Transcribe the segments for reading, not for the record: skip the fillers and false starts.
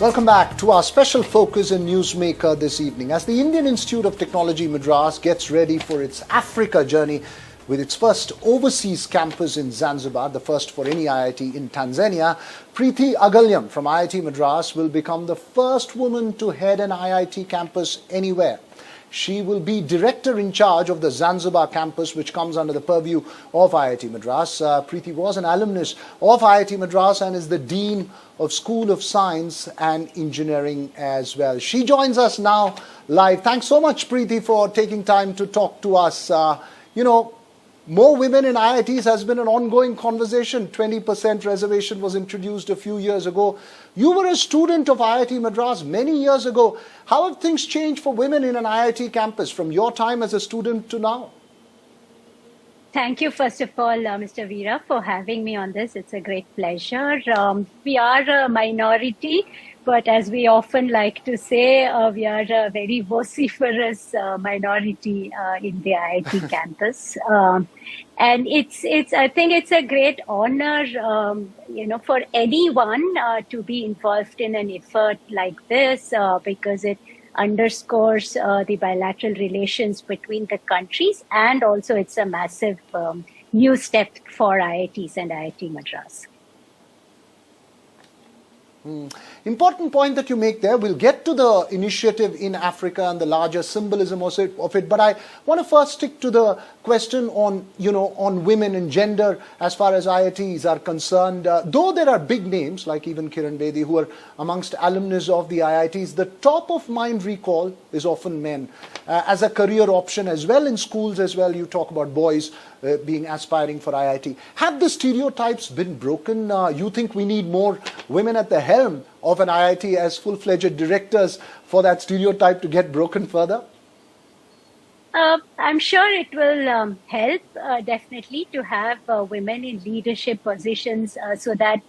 Welcome back to our special focus in Newsmaker this evening. As the Indian Institute of Technology Madras gets ready for its Africa journey with its first overseas campus in Zanzibar, the first for any IIT in Tanzania, Preeti Aghalyam from IIT Madras will become the first woman to head an IIT campus anywhere. She will be director in charge of the Zanzibar campus, which comes under the purview of IIT Madras. Preeti was an alumnus of IIT Madras and is the Dean of School of Science and Engineering as well. She joins us now live. Thanks so much, Preeti, for taking time to talk to us. More women in IITs has been an ongoing conversation. 20% reservation was introduced a few years ago. You were a student of IIT Madras many years ago. How have things changed for women in an IIT campus from your time as a student to now? Thank you, first of all, Mr. Veera, for having me on this. It's a great pleasure. We are a minority, but as we often like to say, we are a very vociferous minority in the IIT campus. And I think it's a great honor, for anyone to be involved in an effort like this because it underscores the bilateral relations between the countries, and also it's a massive new step for IITs and IIT Madras. Important point that you make there. We'll get to the initiative in Africa and the larger symbolism of it, but I want to first stick to the question on women and gender as far as IITs are concerned. Though there are big names like even Kiran Bedi who are amongst alumnus of the IITs, the top of mind recall is often men as a career option as well. In schools as well, you talk about boys being aspiring for IIT. Have the stereotypes been broken? You think we need more women at the helm of an IIT as full-fledged directors for that stereotype to get broken further? I'm sure it will help definitely to have women in leadership positions so that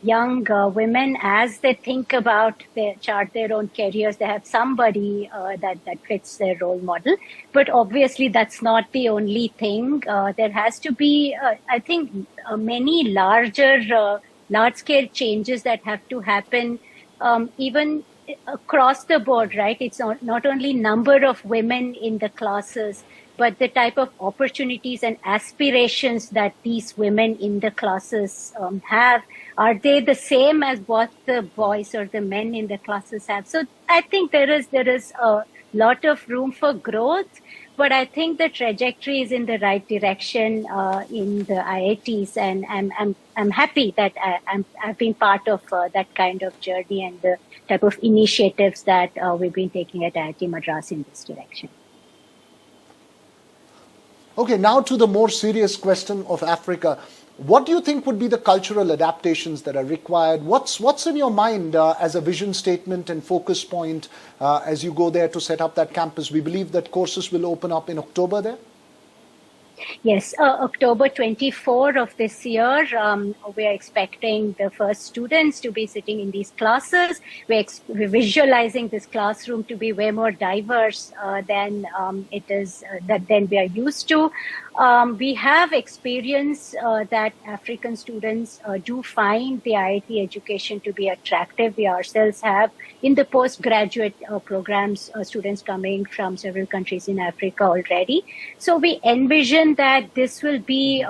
young women, as they think about chart their own careers, they have somebody that fits their role model. But obviously, that's not the only thing. There has to be, I think, many large-scale changes that have to happen, even across the board, right? It's not only number of women in the classes, but the type of opportunities and aspirations that these women in the classes have. Are they the same as what the boys or the men in the classes have? So I think there is a lot of room for growth, but I think the trajectory is in the right direction in the IITs, and I'm happy that I've been part of that kind of journey and the type of initiatives that we've been taking at IIT Madras in this direction. Okay, now to the more serious question of Africa. What do you think would be the cultural adaptations that are required? What's in your mind as a vision statement and focus point as you go there to set up that campus? We believe that courses will open up in October there? Yes, October 24 of this year, we're expecting the first students to be sitting in these classes. We're visualizing this classroom to be way more diverse than it is than we are used to. We have experience that African students do find the IIT education to be attractive. We ourselves have in the postgraduate programs students coming from several countries in Africa already. So we envision that this will be,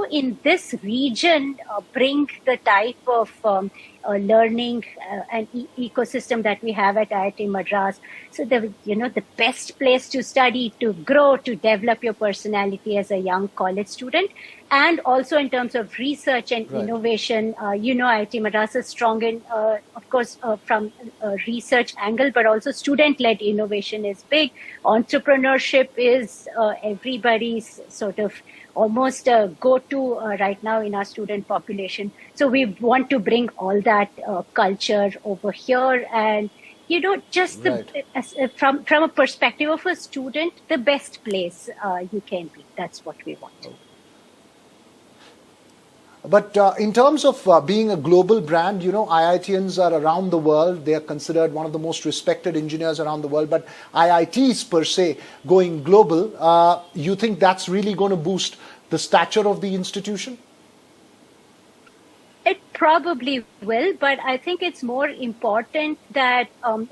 in this region, bring the type of learning and ecosystem that we have at IIT Madras. So the best place to study, to grow, to develop your personality as a young college student, and also in terms of research and innovation. IIT Madras is strong in, of course, from a research angle, but also student-led innovation is big. Entrepreneurship is everybody's sort of almost a go-to right now in our student population. So we want to bring all that culture over here, and just from a perspective of a student, the best place you can be. That's what we want. But in terms of being a global brand, IITians are around the world. They are considered one of the most respected engineers around the world. But IITs per se going global, you think that's really going to boost the stature of the institution? probably will, but I think it's more important that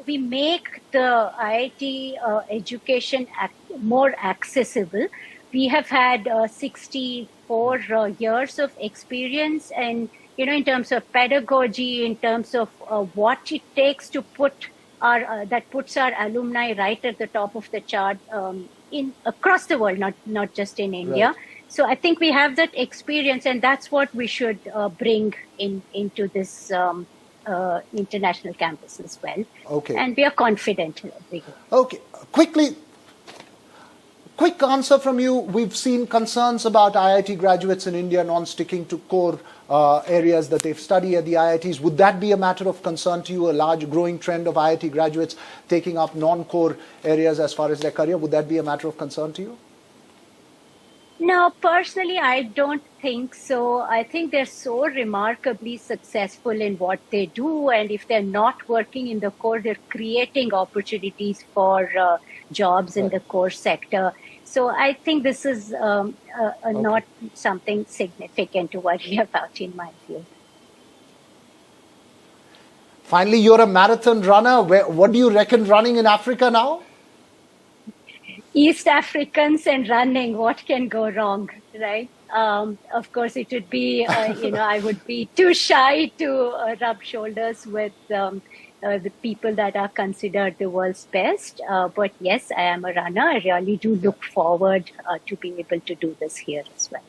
we make the IIT education more accessible. We have had 64 years of experience, and in terms of pedagogy, in terms of what it takes to put that puts our alumni right at the top of the chart in across the world, not just in India. Right. So I think we have that experience, and that's what we should bring into this international campus as well. Okay. And we are confident. Okay. Quick answer from you. We've seen concerns about IIT graduates in India non-sticking to core areas that they've studied at the IITs. Would that be a matter of concern to you, a large growing trend of IIT graduates taking up non-core areas as far as their career? Would that be a matter of concern to you? No, personally, I don't think so. I think they're so remarkably successful in what they do. And if they're not working in the core, they're creating opportunities for jobs in the core sector. So I think this is not something significant to worry about, in my view. Finally, you're a marathon runner. What do you reckon running in Africa now? East Africans and running, what can go wrong, right? Of course, it would be, I would be too shy to rub shoulders with the people that are considered the world's best. But yes, I am a runner. I really do look forward to being able to do this here as well.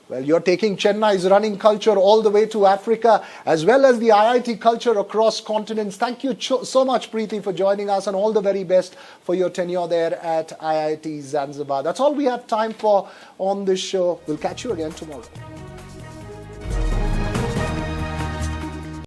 Well, you're taking Chennai's running culture all the way to Africa, as well as the IIT culture across continents. Thank you so much, Preeti, for joining us, and all the very best for your tenure there at IIT Zanzibar. That's all we have time for on this show. We'll catch you again tomorrow.